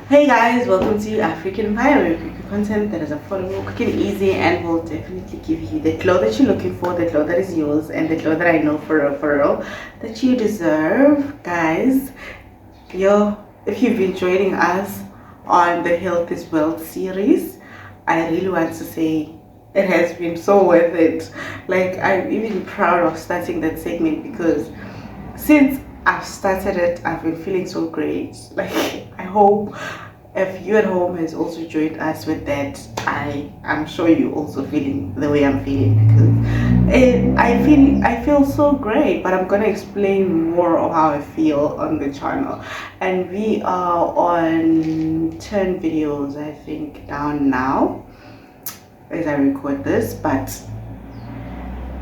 Hey guys, welcome to African Empire, where we cook you content that is affordable, quick and easy, and will definitely give you the glow that you're looking for, the glow that is yours, and the glow that I know for real, that you deserve. Guys, if you've been joining us on the Health is Wealth series, I really want to say it has been so worth it. Like, I'm even proud of starting that segment because since I've started it, I've been feeling so great. Like, I hope if you at home has also joined us with that, I'm sure you also feeling the way I'm feeling because I feel so great. But I'm gonna explain more of how I feel on the channel, and we are on 10 videos I think down now as I record this, but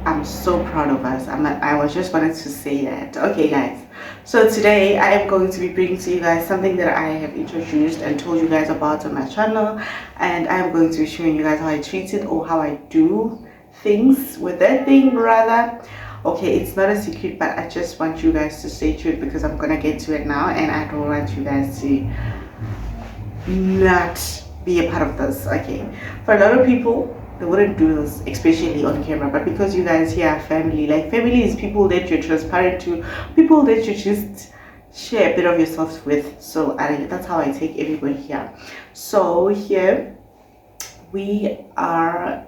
I'm so proud of us. I was just wanted to say that. Okay, guys. So today I am going to be bringing to you guys something that I have introduced and told you guys about on my channel, and I am going to be showing you guys how I treat it or how I do things with that thing rather. Okay, it's not a secret, but I just want you guys to stay tuned because I'm gonna get to it now, and I don't want you guys to not be a part of this. Okay, for a lot of people they wouldn't do this, especially on camera, but because you guys here are family, like family is people that you're transparent to, people that you just share a bit of yourself with. So that's how I take everybody here. So here we are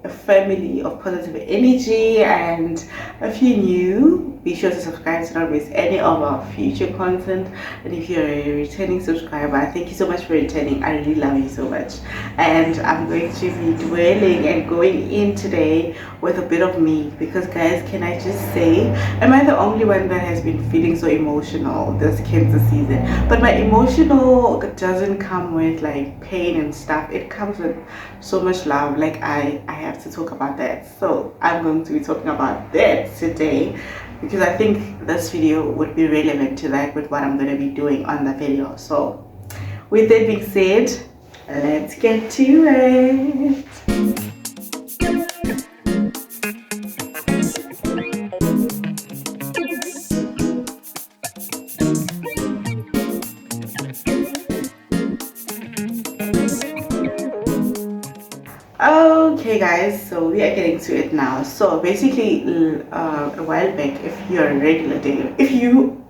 a family of positive energy, and if you're new, be sure to subscribe to not miss any of our future content. And if you're a returning subscriber, thank you so much for returning. I really love you so much. And I'm going to be dwelling and going in today with a bit of me because, guys, can I just say, am I the only one that has been feeling so emotional this cancer season? But my emotional doesn't come with like pain and stuff, it comes with so much love. Like I have to talk about that, so I'm going to be talking about that today because I think this video would be relevant to that with what I'm going to be doing on the video. So with that being said, let's get to it. Okay guys, so we are getting to it now. So basically a while back, if you're a regular dater,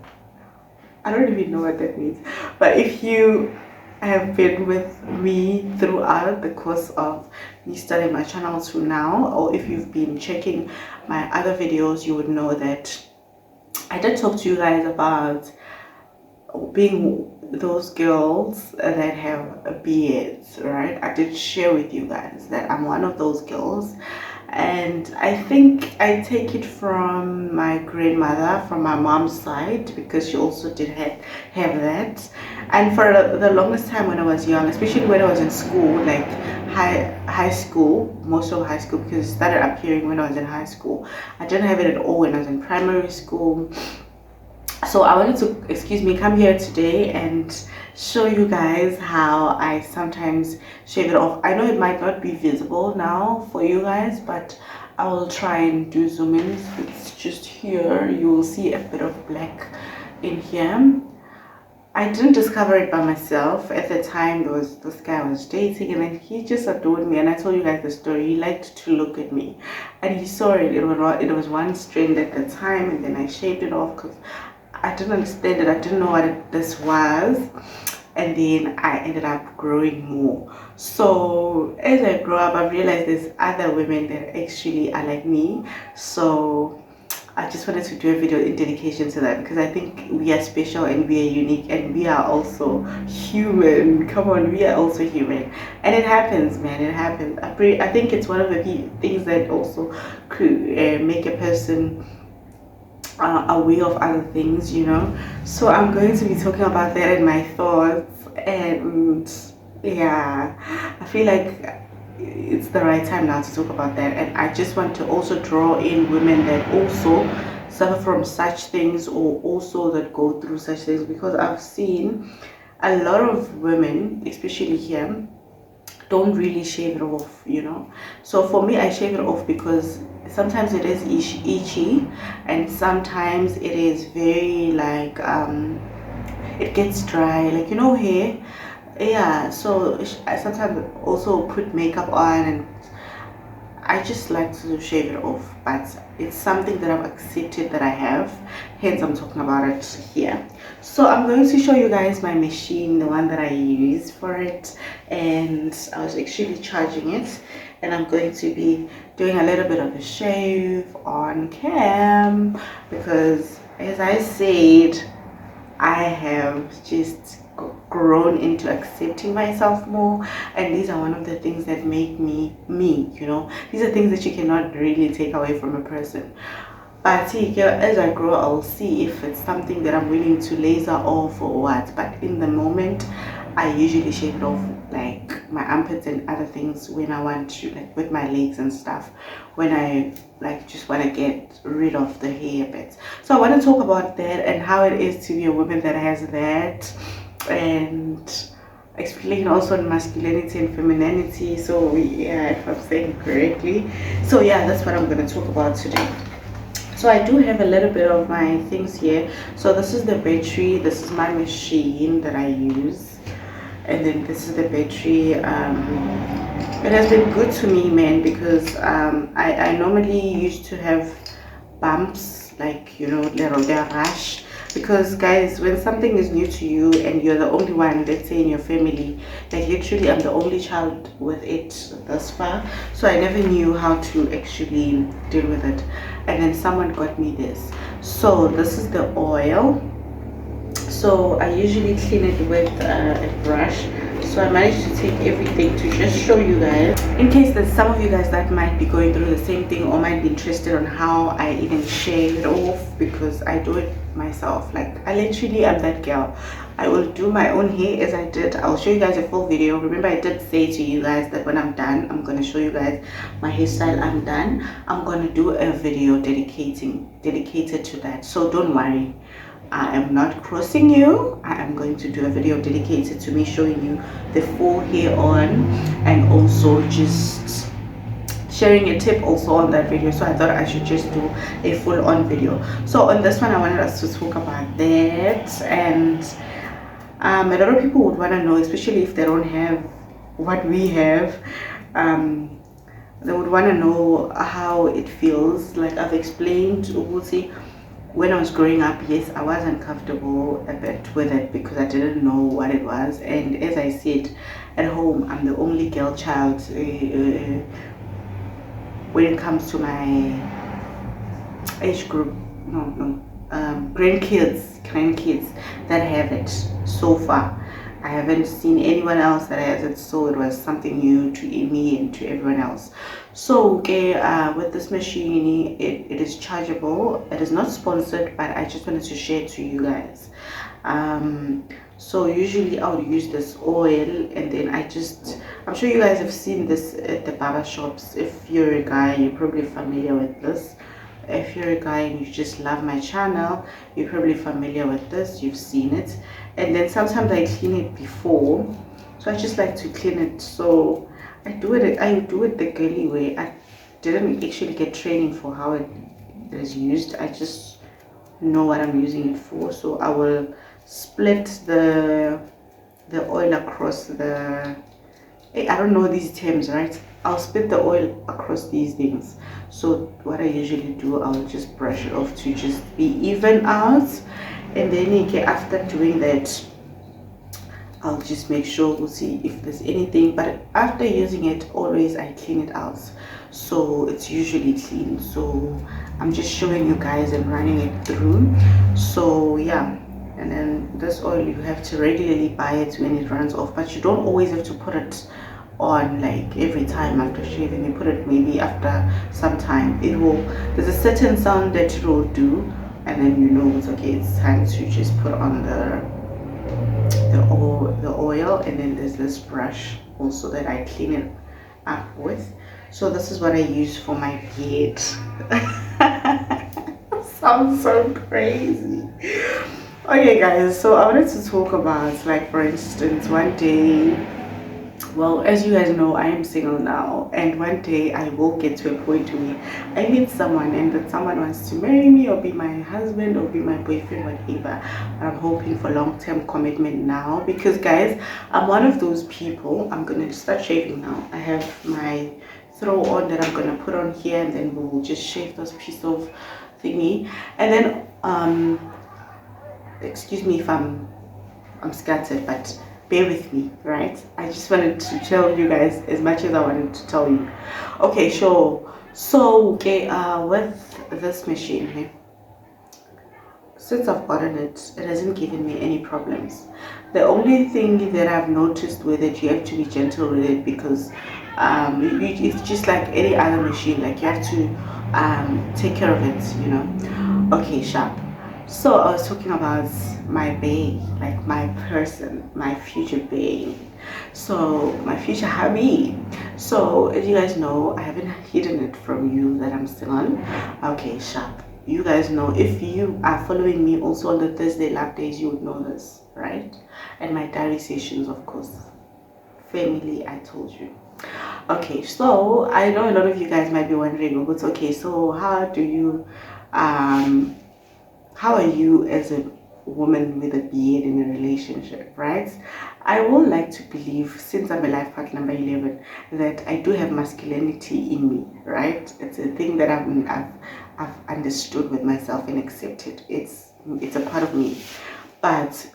I don't even know what that means, but if you have been with me throughout the course of me starting my channel to now, or if you've been checking my other videos, you would know that I did talk to you guys about being those girls that have beards, right? I did share with you guys that I'm one of those girls, and I think I take it from my grandmother from my mom's side because she also did have that. And for the longest time when I was young, especially when I was in school, like high school, most of high school, because it started appearing when I was in high school, I didn't have it at all when I was in primary school. So I wanted to come here today and show you guys how I sometimes shave it off. I know it might not be visible now for you guys, but I will try and do zoom ins. It's just here, you will see a bit of black in here. I didn't discover it by myself. At the time, there was this guy I was dating, and then he just adored me. And I told you guys the story. He liked to look at me, and he saw it. It was one strand at the time, and then I shaved it off because I didn't understand it. I didn't know what this was, and then I ended up growing more. So as I grow up, I realized there's other women that actually are like me. So I just wanted to do a video in dedication to that because I think we are special and we are unique and we are also human. Come on, we are also human, and it happens, man. It happens. I think it's one of the things that also could make a person aware of other things, you know. So I'm going to be talking about that and my thoughts, and yeah, I feel like it's the right time now to talk about that. And I just want to also draw in women that also suffer from such things or also that go through such things, because I've seen a lot of women, especially here, don't really shave it off, you know. So for me, I shave it off because sometimes it is itchy, and sometimes it is very like it gets dry, like, hair. Yeah, so I sometimes also put makeup on, and I just like to shave it off, but it's something that I've accepted that I have, hence I'm talking about it here. So I'm going to show you guys my machine, the one that I use for it, and I was actually charging it, and I'm going to be doing a little bit of a shave on cam because, as I said, I have just grown into accepting myself more, and these are one of the things that make me me. These are things that you cannot really take away from a person. But see, as I grow, I'll see if it's something that I'm willing to laser off or what. But in the moment, I usually shave it off, like my armpits and other things, when I want to, like with my legs and stuff, when I like just want to get rid of the hair bits. So I want to talk about that and how it is to be a woman that has that, and explain also on masculinity and femininity. So yeah, if I'm saying correctly. So yeah, that's what I'm going to talk about today. So I do have a little bit of my things here. So this is the battery, this is my machine that I use, and then this is the battery. It has been good to me, man, because I normally used to have bumps, like, they're rash, because guys, when something is new to you and you're the only one, let's say in your family, like literally I'm the only child with it thus far, so I never knew how to actually deal with it, and then someone got me this. So this is the oil. So I usually clean it with a brush. So I managed to take everything to just show you guys, in case there's some of you guys that might be going through the same thing or might be interested on how I even shave it off, because I do it myself. Like, I literally am that girl. I will do my own hair, as I did. I'll show you guys a full video. Remember, I did say to you guys that when I'm done, I'm going to show you guys my hairstyle. I'm done. I'm going to do a video dedicated to that. So don't worry, I am not crossing you. I am going to do a video dedicated to me showing you the full hair on, and also just sharing a tip also on that video. So I thought I should just do a full on video. So on this one, I wanted us to talk about that, and a lot of people would want to know, especially if they don't have what we have, they would want to know how it feels. Like I've explained, Ubuti, when I was growing up, yes, I was uncomfortable a bit with it because I didn't know what it was. And as I said, at home, I'm the only girl child when it comes to my age group. No, grandkids that have it so far. I haven't seen anyone else that has it, so it was something new to me and to everyone else. So okay, with this machine, it is chargeable. It is not sponsored, but I just wanted to share it to you guys. So usually I would use this oil, and then I'm sure you guys have seen this at the barber shops. If you're a guy, you're probably familiar with this. If you're a guy and you just love my channel, you're probably familiar with this, you've seen it. And then sometimes I clean it before, so I just like to clean it. So I do it the girly way. I didn't actually get training for how it is used. I just know what I'm using it for. So I will split the oil across the, I don't know these terms, right? I'll split the oil across these things. So what I usually do, I'll just brush it off to just be even out, and then after doing that, I'll just make sure we'll see if there's anything. But after using it, always I clean it out, so it's usually clean. So I'm just showing you guys and running it through. So yeah. And then this oil, you have to regularly buy it when it runs off, but you don't always have to put it on like every time after shaving. You put it maybe after some time. There's a certain sound that it will do, and then you know it's okay, it's time to just put on the oil. And then there's this brush also that I clean it up with. So this is what I use for my beard. Sounds so crazy. Okay guys, so I wanted to talk about, like, for instance, one day Well, as you guys know, I am single now, and one day I will get to a point where I meet someone, and that someone wants to marry me or be my husband or be my boyfriend, whatever. I'm hoping for long-term commitment now because, guys, I'm one of those people. I'm gonna start shaving now. I have my throw on that I'm gonna put on here, and then we'll just shave this piece of thingy, and then excuse me if I'm scattered, but bear with me, right? I just wanted to tell you guys as much as I wanted to tell you. Okay, sure. So, okay, with this machine here, since I've gotten it, it hasn't given me any problems. The only thing that I've noticed with it, you have to be gentle with it because it's just like any other machine. Like you have to take care of it, you know. Okay, sharp. So I was talking about my bae, like my person, my future bae. So my future hubby. So as you guys know, I haven't hidden it from you that I'm still on. Okay, sharp. You guys know, if you are following me also on the Thursday lab days, you would know this, right? And my diary sessions, of course. Family, I told you. Okay, so I know a lot of you guys might be wondering, but okay, so how are you as a woman with a beard in a relationship, right? I would like to believe, since I'm a life path number 11, that I do have masculinity in me, right? It's a thing that I've understood with myself and accepted. It's a part of me. But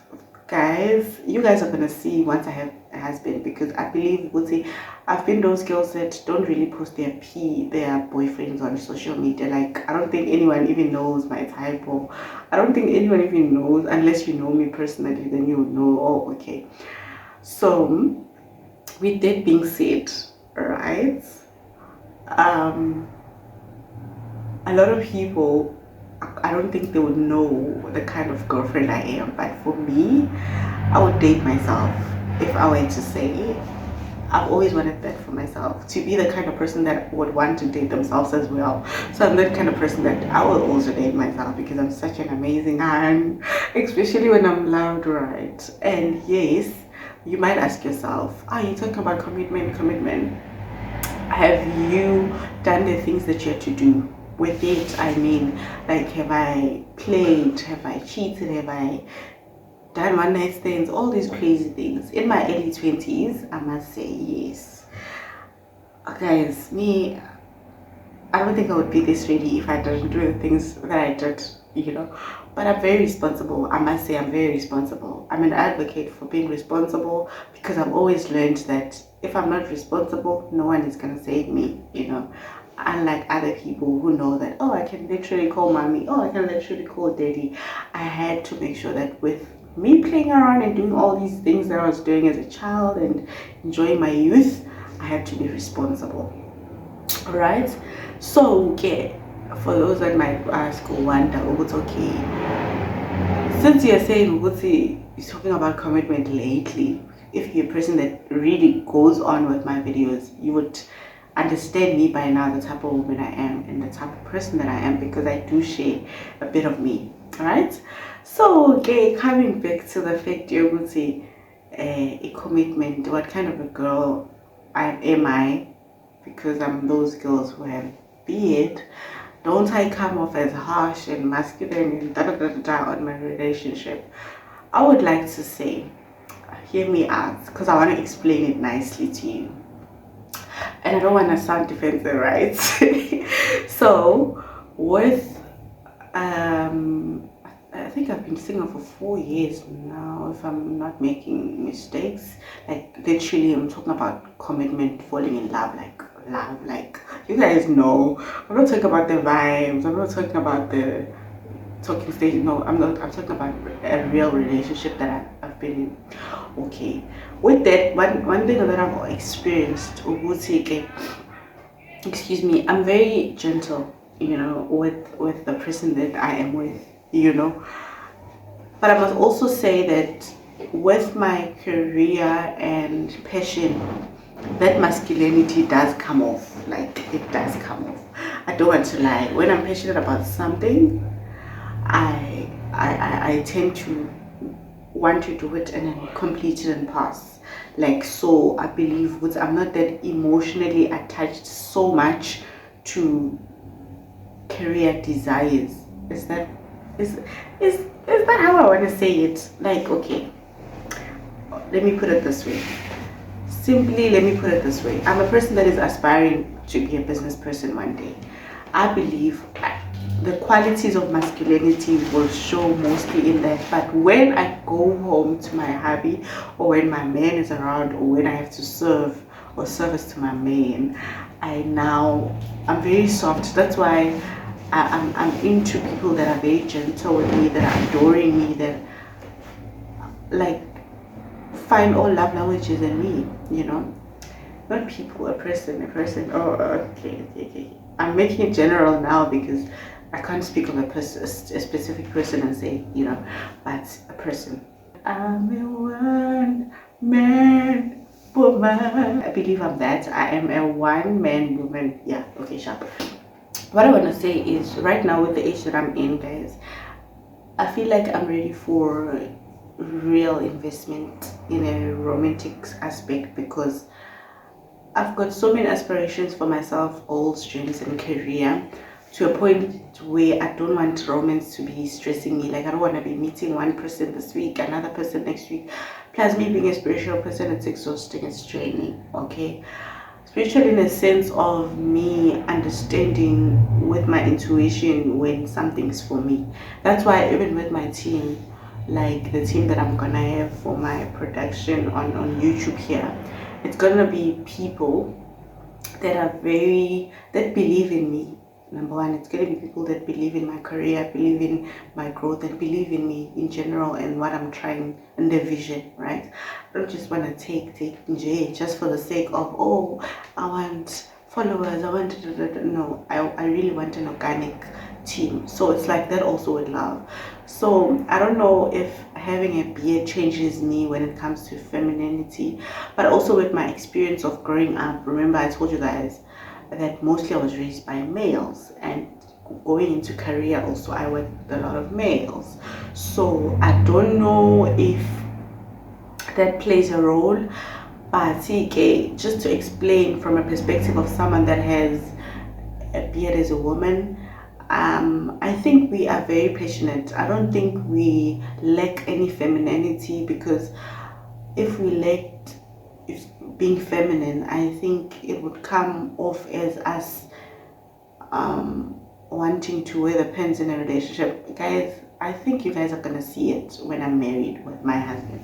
guys, you guys are gonna see once I have a husband, because I believe I've been those girls that don't really post their boyfriends on social media. Like I don't think anyone even knows my type, or I don't think anyone even knows unless you know me personally, then you would know. Oh, okay. So with that being said, right? Um a lot of people, I don't think they would know the kind of girlfriend I am, but for me, I would date myself if I were to say. I've always wanted that for myself, to be the kind of person that would want to date themselves as well. So I'm that kind of person that I will also date myself because I'm such an amazing hand, especially when I'm loved, right? And yes, you might ask yourself, are you talking about commitment? Have you done the things that you had to do? With it, I mean, like, have I played? Have I cheated? Have I done one night stands? All these crazy things. In my early 20s, I must say yes. Guys, me, I don't think I would be this ready if I didn't do the things that I did, you know. But I'm very responsible. I must say I'm very responsible. I'm an advocate for being responsible because I've always learned that if I'm not responsible, no one is gonna save me, you know. Unlike other people who know that, oh, I can literally call mommy, oh, I can literally call daddy. I had to make sure that with me playing around and doing all these things that I was doing as a child and enjoying my youth, I had to be responsible. Right? So okay, for those that might ask or wonder, what's okay, since you're saying Uguti is talking about commitment lately, if you're a person that really goes on with my videos, you would understand me by now, the type of woman I am and the type of person that I am, because I do share a bit of me. Alright? So okay, coming back to the fact you're going to say a commitment, what kind of a girl am I? Because I'm those girls who have beard. Don't I come off as harsh and masculine and da da da da da on my relationship? I would like to say, hear me out, because I want to explain it nicely to you. And I don't want to sound defensive, right? So, with I think I've been single for 4 years now, if I'm not making mistakes. Like literally, I'm talking about commitment, falling in love, like you guys know. I'm not talking about the vibes. I'm not talking about the talking stage. No, I'm not. I'm talking about a real relationship that I've been in. Okay, with that, one thing that I've experienced, Uguti, excuse me, I'm very gentle, you know, with the person that I am with, you know. But I must also say that with my career and passion, that masculinity does come off. Like it does come off. I don't want to lie. When I'm passionate about something, I tend to want to do it and then complete it and pass. Like, so I believe because I'm not that emotionally attached so much to career desires. Is that is that how I want to say it? Like, okay, let me put it this way. Simply, let me put it this way. I'm a person that is aspiring to be a business person one day. I believe the qualities of masculinity will show mostly in that. But when I go home to my hubby, or when my man is around, or when I have to serve or service to my man, I'm very soft. That's why I'm into people that are very gentle with me, that are adoring me, that like find all love languages in me, you know. Not people, a person. Oh, okay. I'm making it general now because I can't speak of a specific person and say, you know, but a person. I'm a one man woman. I believe I'm that. I am a one man woman. Yeah, okay, sharp. What I want to say is right now with the age that I'm in, guys, I feel like I'm ready for real investment in a romantic aspect because I've got so many aspirations for myself, goals, dreams, and career to a point where I don't want romance to be stressing me. Like, I don't want to be meeting one person this week, another person next week. Plus, me being a spiritual person, it's exhausting, it's draining, okay? Spiritual in a sense of me understanding with my intuition when something's for me. That's why even with my team, like the team that I'm gonna have for my production on YouTube here, it's gonna be people that believe in me. Number one, it's gonna be people that believe in my career, believe in my growth, and believe in me in general and what I'm trying and the vision, right? I don't just wanna take just for the sake of, oh, I want followers, I want no, I really want an organic team. So it's like that also with love. So I don't know if having a beard changes me when it comes to femininity, but also with my experience of growing up. Remember, I told you guys that mostly I was raised by males, and going into career also I worked with a lot of males. So I don't know if that plays a role, but okay, just to explain from a perspective of someone that has a beard as a woman, I think we are very passionate. I don't think we lack any femininity, because if we lacked if being feminine, I think it would come off as us wanting to wear the pants in a relationship. Guys, I think you guys are gonna see it when I'm married with my husband.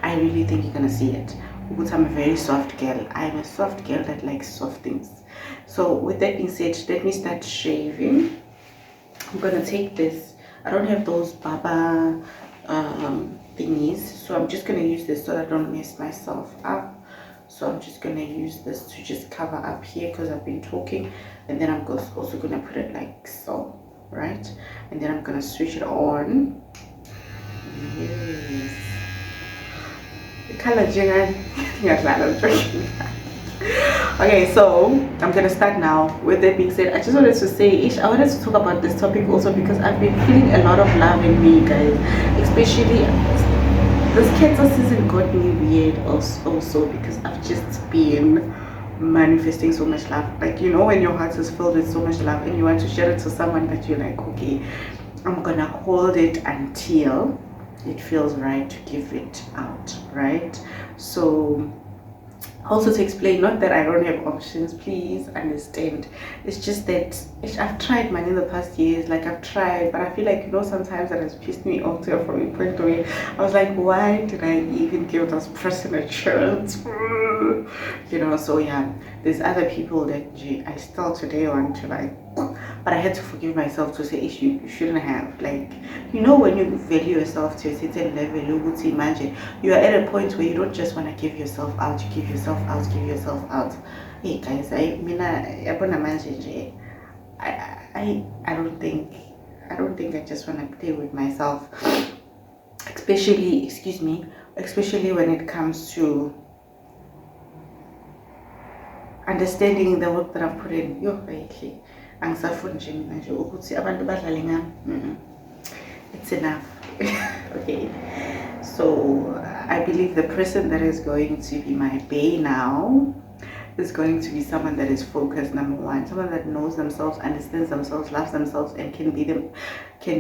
I really think you're gonna see it, because I'm a very soft girl. I'm a soft girl that likes soft things. So with that being said, let me start shaving. I'm gonna take this. I don't have those baba thingies, so I'm just gonna use this so that I don't mess myself up. So I'm just gonna use this to just cover up here because I've been talking, and then I'm also gonna put it like so, right? And then I'm gonna switch it on. Yes. The color jingle. Yes, I'm joking. Okay, so I'm gonna start now. With that being said, I just wanted to say, I wanted to talk about this topic also because I've been feeling a lot of love in me, guys. Especially this cancer season got me weird also because I've just been manifesting so much love. Like, you know, when your heart is filled with so much love and you want to share it to someone, that you're like, okay, I'm gonna hold it until it feels right to give it out, right? So also, to explain, not that I don't have options, please understand. It's just that I've tried, man, in the past years. Like, I've tried, but I feel like, you know, sometimes that has pissed me off to from a point where I was like, why did I even give this person a chance? You know, so yeah, there's other people that I still today want to like, but I had to forgive myself to say, you shouldn't have. Like, you know, when you value yourself to a certain level, you would imagine you are at a point where you don't just want to give yourself out, you give yourself out, give yourself out. Hey guys, I don't think I just want to play with myself, especially when it comes to understanding the work that I've put in. It's enough. Okay, so I believe the person that is going to be my bae now is going to be someone that is focused, number one, someone that knows themselves, understands themselves, loves themselves, and can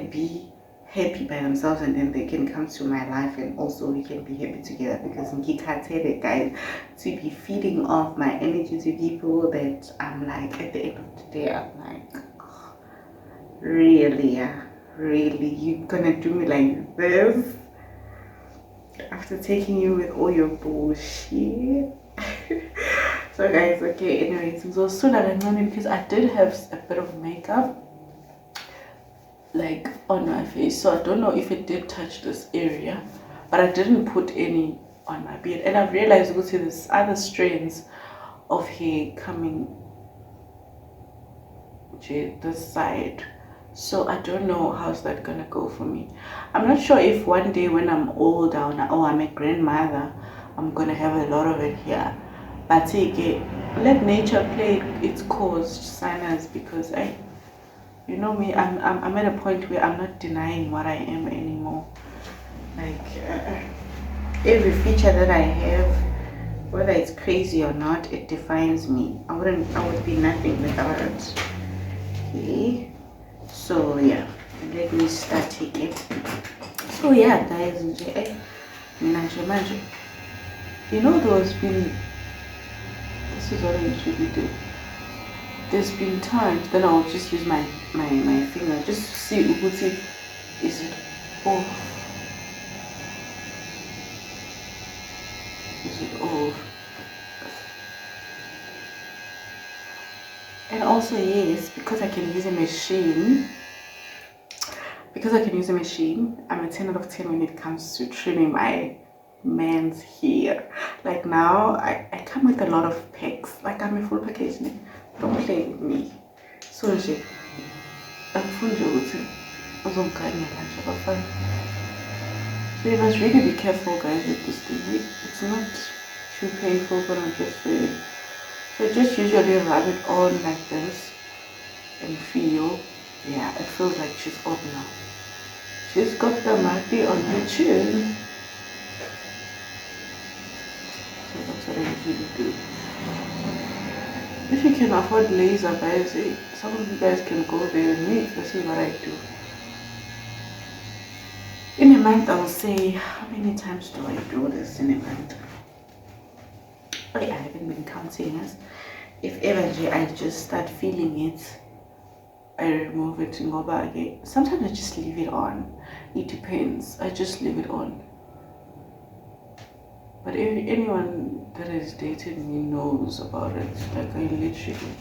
be happy by themselves, and then they can come to my life and also we can be happy together, because ngikhathele, guys, to be feeding off my energy to people that I'm like, at the end of the day, I'm like, really, yeah, really, you gonna do me like this after taking you with all your bullshit? So guys, okay, anyways, so soon I don't know, because I did have a bit of makeup like on my face, so I don't know if it did touch this area, but I didn't put any on my beard. And I've realized also there's other strands of hair coming this side, so I don't know how's that gonna go for me. I'm not sure if one day when I'm older or I'm a grandmother, I'm gonna have a lot of it here, but take it, let nature play its course, Sinas, because you know me, I'm at a point where I'm not denying what I am anymore. Like every feature that I have, whether it's crazy or not, it defines me. I would be nothing without it. Okay, so yeah, let me start taking. So yeah, guys, you know, this is what I usually do. There's been times then I'll just use my finger just to see Ubuti, is it off? Is it off? And also, yes, because I can use a machine, I'm a 10 out of 10 when it comes to trimming my man's hair. Like now, I come with a lot of packs. Like I'm a full package. Don't play with me. So nje, akufuni nje ukuthi uzongikanyela nje abafana. So you must really be careful, guys, with this thing. It's not too painful, but I'm just saying. So just usually rub it on like this and feel. Yeah, it feels like she's on now. She's got the mati on her chin. So that's what I usually do. If you can afford laser, guys, some of you guys can go there and me. This is what I do. In a month, I will say, how many times do I do this in a month? Oh yeah, I haven't been counting this. If ever I just start feeling it, I remove it and go back again. Sometimes I just leave it on. It depends. I just leave it on. But anyone that has dated me knows about it. Like I literally,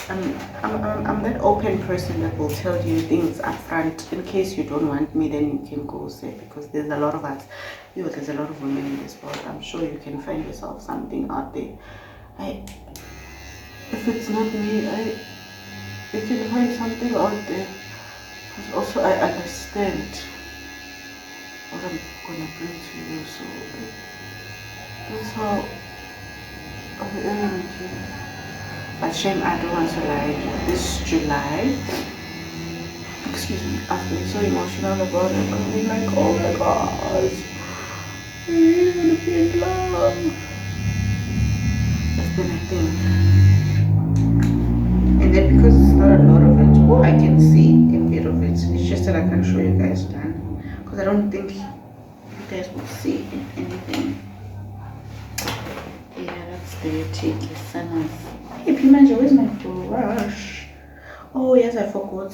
I'm that open person that will tell you things up front. In case you don't want me, then you can go say, because there's a lot of us. There's a lot of women in this world. I'm sure you can find yourself something out there. If it's not me, you can find something out there. Because also I understand what I'm gonna bring to you. So that's how I am. But shame, I don't want to lie. This July, excuse me, I've been so emotional about it. I've been like, oh my god, we're gonna be in love. That's been a thing. And then because it's not a lot of it, or I can see a bit of it, it's just that I can't show you guys done. Because I don't think you guys will see anything. Yeah, that's the cheeky son. Hey, Pimanja, where's my brush? Oh, yes, I forgot.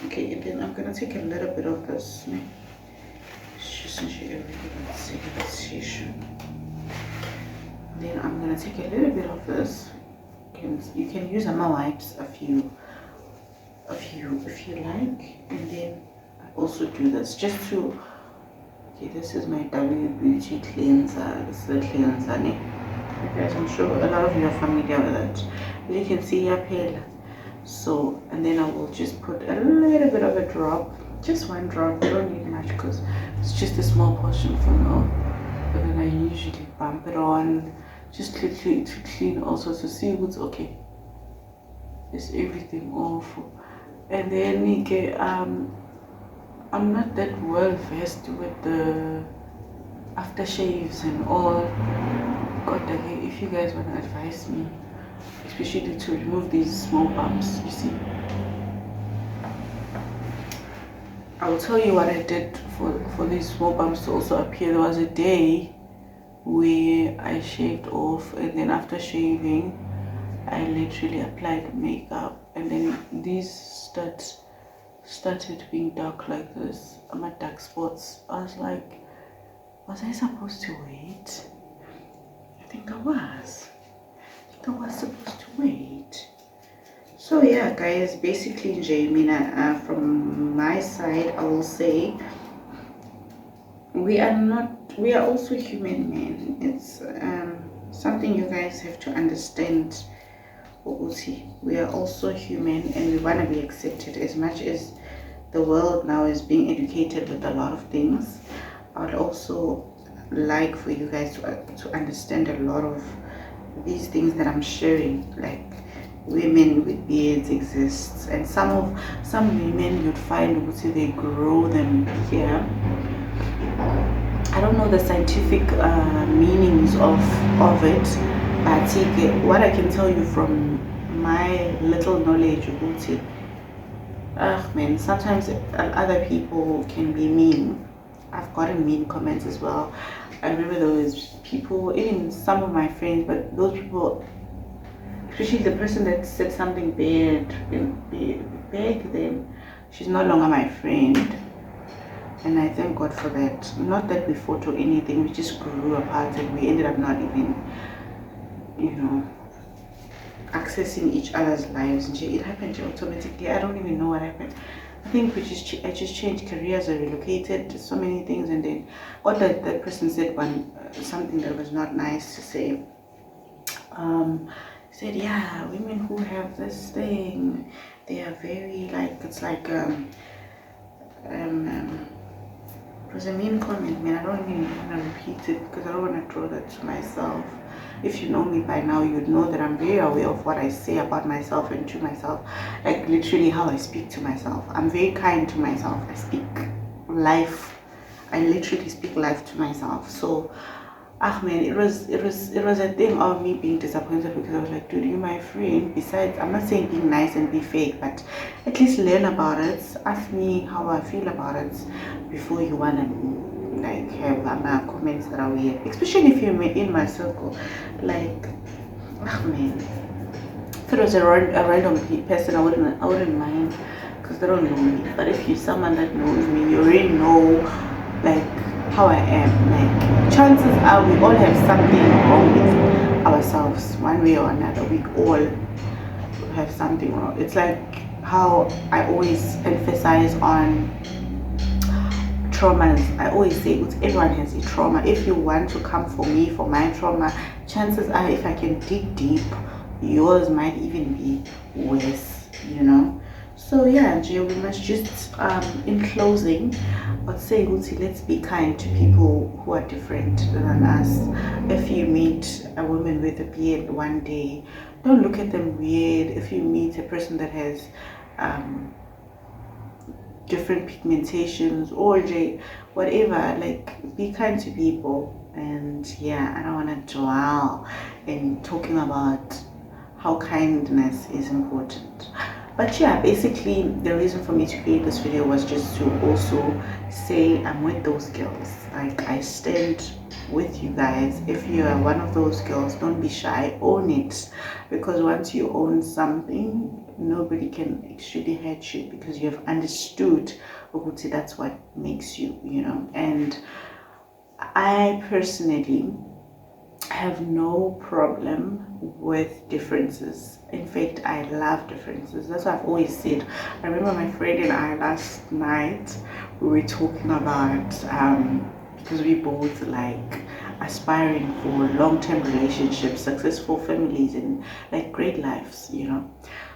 Okay, and then I'm gonna take a little bit of this. It's just a regular segmentation. Then I'm gonna take a little bit of this. You can use my wipes if you like, and then I also do this just to. Okay, this is my W Beauty cleanser. This is the cleanser. Guys, I'm sure a lot of you are familiar with it. As you can see here, pale. So, and then I will just put a little bit of a drop, just one drop. You don't need much because it's just a small portion for now. But then I usually bump it on, just quickly to clean also to see what's okay. Is everything awful? And then we get I'm not that well versed with the aftershaves and all. God, if you guys want to advise me, especially to remove these small bumps, you see, I will tell you what I did for these small bumps to also appear. There was a day where I shaved off, and then after shaving, I literally applied makeup, and then these started being dark like this. I'm at dark spots. I was like, was I supposed to wait? I think I was. I was supposed to wait. So yeah, guys, basically, Jamina, from my side, I will say we are also human men. It's something you guys have to understand. Uguti, we are also human and we want to be accepted. As much as the world now is being educated with a lot of things, I would also like for you guys to understand a lot of these things that I'm sharing. Like, women with beards exists, and some women you'd find Uguti, they grow them here. I don't know the scientific meanings of it, but what I can tell you from my little knowledge, Uguti, man, sometimes other people can be mean. I've gotten mean comments as well. I remember those people, even some of my friends, but those people, especially the person that said something bad back then, she's no longer my friend. And I thank God for that. Not that we fought or anything, we just grew apart and we ended up not even, accessing each other's lives. And it happened automatically. I don't even know what happened. I think I just changed careers, I relocated, so many things, and then what that person said something that was not nice to say. Said, yeah, women who have this thing, they are very it's like it was a mean comment, man. I don't even want to repeat it because I don't want to draw that to myself. If you know me by now, you'd know that I'm very aware of what I say about myself and to myself. Like, literally how I speak to myself. I'm very kind to myself. I speak life. I literally speak life to myself. So, man, it was a thing of me being disappointed because I was like, dude, you're my friend. Besides, I'm not saying being nice and be fake, but at least learn about it. Ask me how I feel about it before you wanna have comments that are weird. Especially if you're in my circle. Like, man, if it was a random person, I wouldn't mind because they don't know me. But if you're someone that knows me, you already know how I am. Like, chances are we all have something wrong with ourselves, one way or another. We all have something wrong. It's like how I always emphasize on traumas. I always say everyone has a trauma. If you want to come for me for my trauma, chances are, if I can dig deep, yours might even be worse, So yeah, Jay, we must just in closing, I'd say, let's be kind to people who are different than us. If you meet a woman with a beard one day, don't look at them weird. If you meet a person that has different pigmentations or whatever, like, be kind to people. And yeah, I don't want to dwell in talking about how kindness is important. But yeah, basically the reason for me to create this video was just to also say I'm with those girls. Like, I stand with you guys. If you are one of those girls, don't be shy, own it, because once you own something, nobody can actually hurt you because you have understood Uguti, that's what makes you, and I personally have no problem with differences. In fact, I love differences. That's what I've always said. I remember my friend and I last night, we were talking about because we both aspiring for long-term relationships, successful families, and great lives,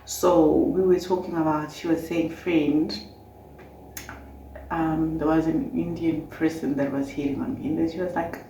So we were talking about, she was saying, friend, there was an Indian person that was hitting on me, and then she was like,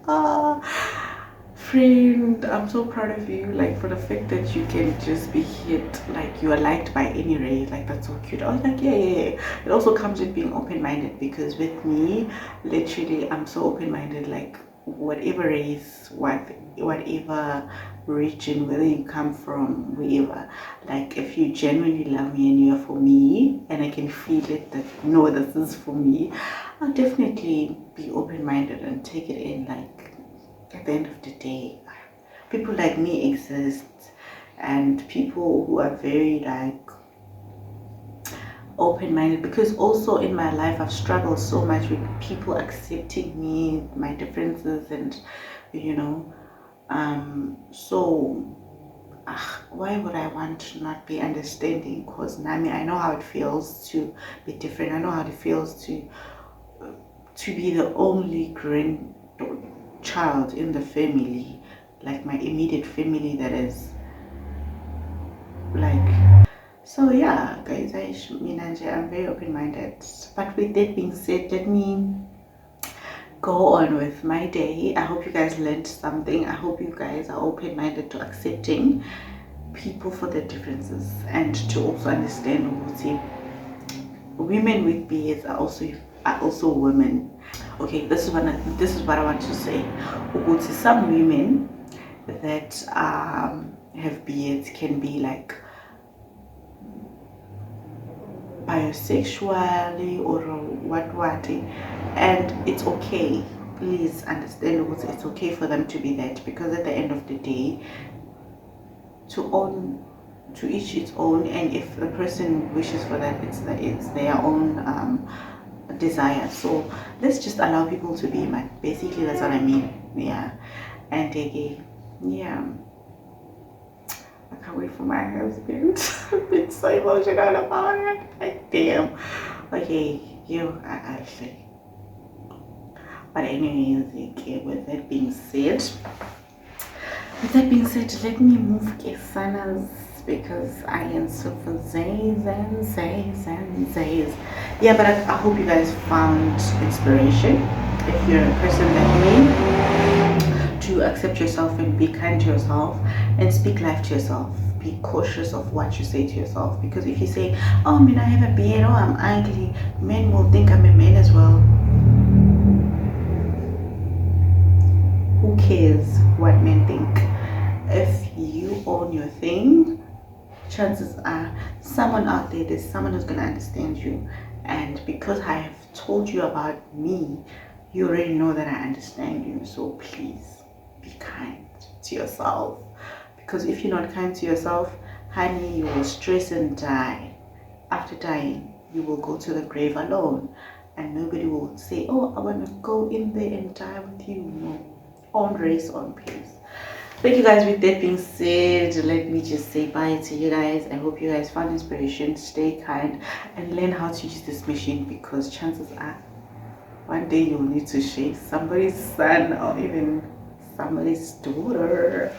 Friend, I'm so proud of you, like for the fact that you can just be hit, like you are liked by any race, like that's so cute. I was like, yeah, yeah, yeah. It also comes with being open-minded, because with me, literally, I'm so open-minded, like whatever race, whatever region, whether you come from, wherever, like if you genuinely love me and you're for me, and I can feel it that no, this is for me, I'll definitely be open-minded and take it in. Like at the end of the day, people like me exist, and people who are very like open-minded, because also in my life I've struggled so much with people accepting me, my differences, and you know, so why would I want to not be understanding? Because Nami, I know how it feels to be different. I know how it feels to be the only grandchild in the family, like my immediate family, that is like. So yeah, guys, I'm very open-minded. But with that being said, let me go on with my day. I hope you guys learned something. I hope you guys are open-minded to accepting people for their differences, and to also understand ukuthi women with beards are also women. Okay, this is what I want to say. Ukuthi some women that have beards can be like bisexually or what, and it's okay. Please understand what it's okay for them to be that, because at the end of the day, to each its own, and if a person wishes for that, it's their own desire. So let's just allow people to be, man. Basically, that's what I mean. Yeah, and again, yeah. I can't wait for my husband. I've been so emotional about it. Like, damn. Okay, I'll say. But anyways, okay, with that being said, let me move Kesanas, because I am super zays and zays and zays. Yeah, but I hope you guys found inspiration. If you're a person like me, to accept yourself and be kind to yourself and speak life to yourself. Be cautious of what you say to yourself, because if you say, oh, I have a beard, oh, I'm ugly, men will think I'm a man as well. Who cares what men think? If you own your thing, chances are there's someone who's going to understand you. And because I have told you about me, you already know that I understand you. So please be kind to yourself, because if you're not kind to yourself, honey, you will stress and die. After dying, you will go to the grave alone, and nobody will say, oh, I want to go in there and die with you. No. On race, on peace. Thank you guys. With that being said, let me just say bye to you guys. I hope you guys found inspiration. Stay kind and learn how to use this machine, because chances are one day you'll need to shave somebody's son or even somebody's daughter.